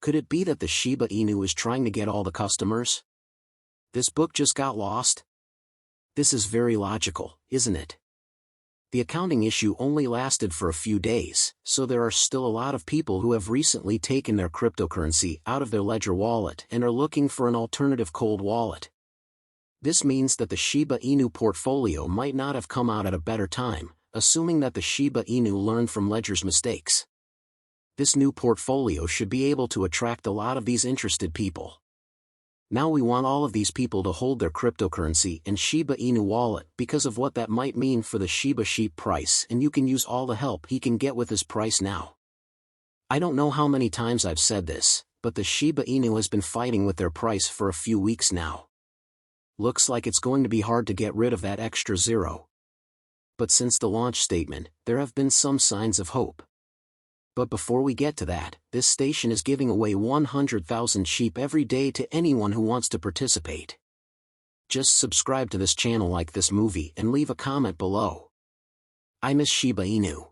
Could it be that the Shiba Inu is trying to get all the customers? This book just got lost? This is very logical, isn't it? The accounting issue only lasted for a few days, so there are still a lot of people who have recently taken their cryptocurrency out of their Ledger wallet and are looking for an alternative cold wallet. This means that the Shiba Inu portfolio might not have come out at a better time, assuming that the Shiba Inu learned from Ledger's mistakes. This new portfolio should be able to attract a lot of these interested people. Now we want all of these people to hold their cryptocurrency in Shiba Inu wallet because of what that might mean for the Shiba Sheep price, and you can use all the help he can get with his price now. I don't know how many times I've said this, but the Shiba Inu has been fighting with their price for a few weeks now. Looks like it's going to be hard to get rid of that extra zero. But since the launch statement, there have been some signs of hope. But before we get to that, this station is giving away 100,000 sheep every day to anyone who wants to participate. Just subscribe to this channel, like this movie, and leave a comment below. I miss Shiba Inu.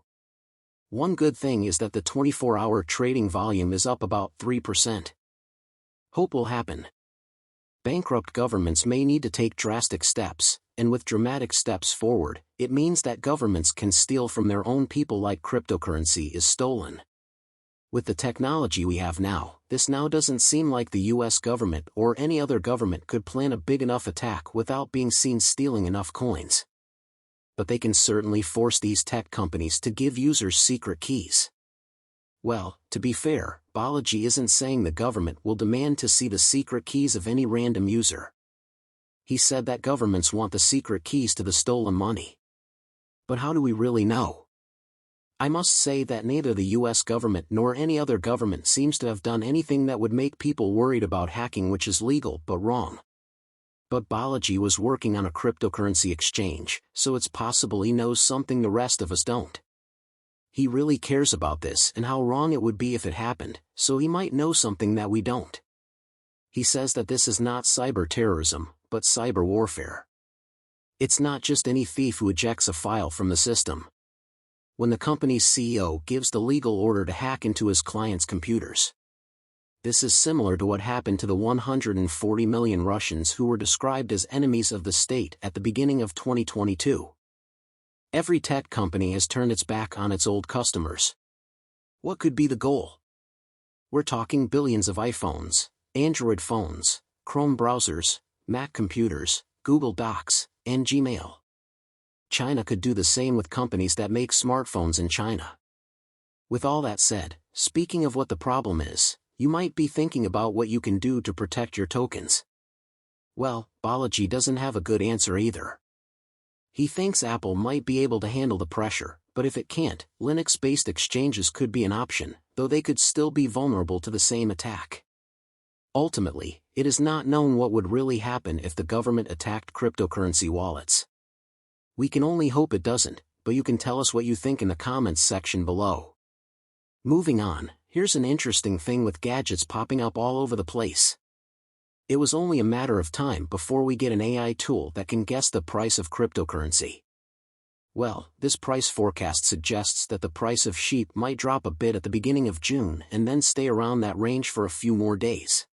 One good thing is that the 24-hour trading volume is up about 3%. Hope will happen. Bankrupt governments may need to take drastic steps, and with dramatic steps forward, it means that governments can steal from their own people like cryptocurrency is stolen. With the technology we have now, this now doesn't seem like the US government or any other government could plan a big enough attack without being seen stealing enough coins. But they can certainly force these tech companies to give users secret keys. Well, to be fair, Balaji isn't saying the government will demand to see the secret keys of any random user. He said that governments want the secret keys to the stolen money. But how do we really know? I must say that neither the US government nor any other government seems to have done anything that would make people worried about hacking, which is legal but wrong. But Balaji was working on a cryptocurrency exchange, so it's possible he knows something the rest of us don't. He really cares about this and how wrong it would be if it happened, so he might know something that we don't. He says that this is not cyber terrorism, but cyber warfare. It's not just any thief who ejects a file from the system. When the company's CEO gives the legal order to hack into his clients' computers. This is similar to what happened to the 140 million Russians who were described as enemies of the state at the beginning of 2022. Every tech company has turned its back on its old customers. What could be the goal? We're talking billions of iPhones, Android phones, Chrome browsers, Mac computers, Google Docs, and Gmail. China could do the same with companies that make smartphones in China. With all that said, speaking of what the problem is, you might be thinking about what you can do to protect your tokens. Well, Balaji doesn't have a good answer either. He thinks Apple might be able to handle the pressure, but if it can't, Linux-based exchanges could be an option, though they could still be vulnerable to the same attack. Ultimately, it is not known what would really happen if the government attacked cryptocurrency wallets. We can only hope it doesn't, but you can tell us what you think in the comments section below. Moving on, here's an interesting thing with gadgets popping up all over the place. It was only a matter of time before we get an AI tool that can guess the price of cryptocurrency. Well, this price forecast suggests that the price of sheep might drop a bit at the beginning of June and then stay around that range for a few more days.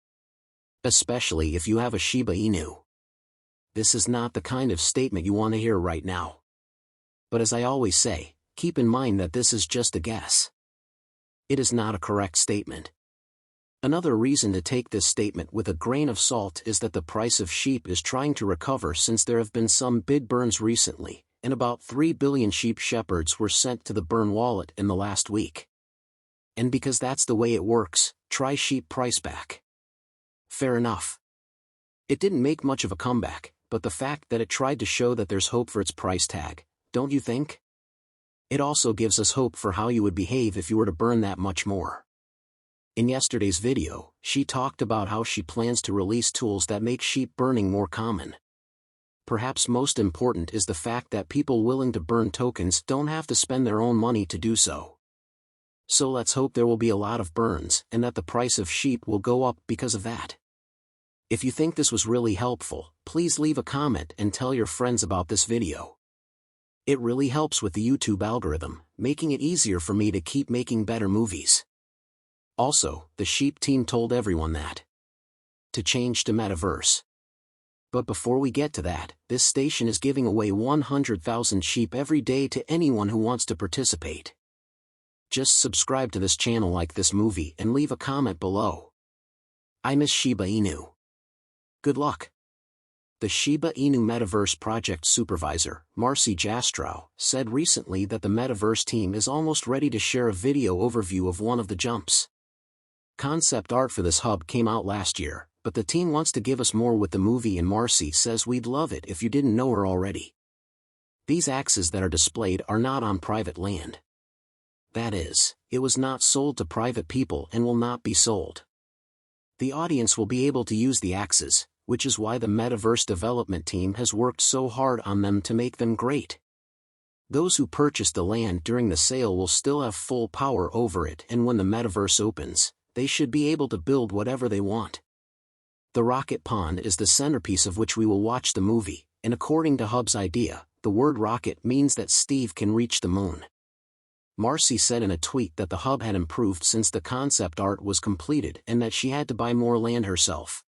Especially if you have a Shiba Inu. This is not the kind of statement you want to hear right now. But as I always say, keep in mind that this is just a guess. It is not a correct statement. Another reason to take this statement with a grain of salt is that the price of sheep is trying to recover since there have been some big burns recently, and about 3 billion sheep shepherds were sent to the burn wallet in the last week. And because that's the way it works, try sheep price back. Fair enough. It didn't make much of a comeback, but the fact that it tried to show that there's hope for its price tag, don't you think? It also gives us hope for how you would behave if you were to burn that much more. In yesterday's video, she talked about how she plans to release tools that make sheep burning more common. Perhaps most important is the fact that people willing to burn tokens don't have to spend their own money to do so. So let's hope there will be a lot of burns and that the price of sheep will go up because of that. If you think this was really helpful, please leave a comment and tell your friends about this video. It really helps with the YouTube algorithm, making it easier for me to keep making better movies. Also, the Shib team told everyone that to change to Metaverse. But before we get to that, this station is giving away 100,000 Shib every day to anyone who wants to participate. Just subscribe to this channel, like this movie, and leave a comment below. I miss Shiba Inu. Good luck. The Shiba Inu Metaverse project supervisor, Marcy Jastrow, said recently that the Metaverse team is almost ready to share a video overview of one of the jumps. Concept art for this hub came out last year, but the team wants to give us more with the movie, and Marcy says we'd love it if you didn't know her already. These axes that are displayed are not on private land. That is, it was not sold to private people and will not be sold. The audience will be able to use the axes, which is why the Metaverse development team has worked so hard on them to make them great. Those who purchase the land during the sale will still have full power over it, and when the Metaverse opens, they should be able to build whatever they want. The rocket pond is the centerpiece of which we will watch the movie, and according to Hub's idea, the word rocket means that Steve can reach the moon. Marcy said in a tweet that the hub had improved since the concept art was completed and that she had to buy more land herself.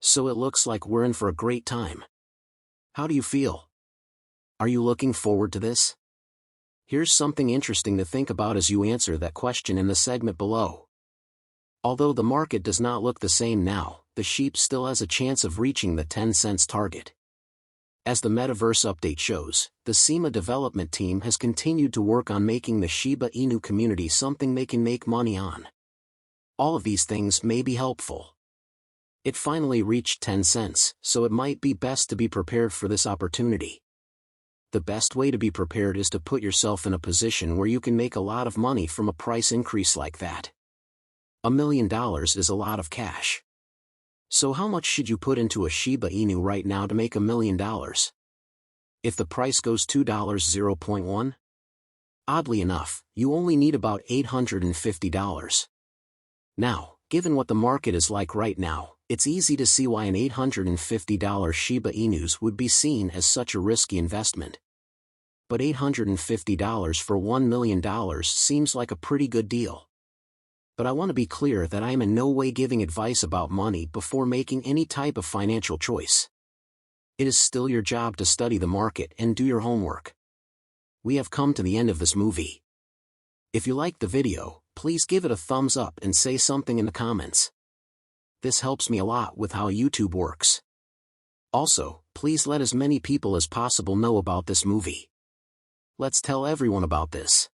So it looks like we're in for a great time. How do you feel? Are you looking forward to this? Here's something interesting to think about as you answer that question in the segment below. Although the market does not look the same now, the Shib still has a chance of reaching the 10 cents target. As the Metaverse update shows, the SEMA development team has continued to work on making the Shiba Inu community something they can make money on. All of these things may be helpful. It finally reached 10 cents, so it might be best to be prepared for this opportunity. The best way to be prepared is to put yourself in a position where you can make a lot of money from a price increase like that. $1 million is a lot of cash. So how much should you put into a Shiba Inu right now to make $1 million? If the price goes $2, 0.1? Oddly enough, you only need about $850. Now, given what the market is like right now, it's easy to see why an $850 Shiba Inus would be seen as such a risky investment. But $850 for $1 million seems like a pretty good deal. But I want to be clear that I am in no way giving advice about money before making any type of financial choice. It is still your job to study the market and do your homework. We have come to the end of this movie. If you liked the video, please give it a thumbs up and say something in the comments. This helps me a lot with how YouTube works. Also, please let as many people as possible know about this movie. Let's tell everyone about this.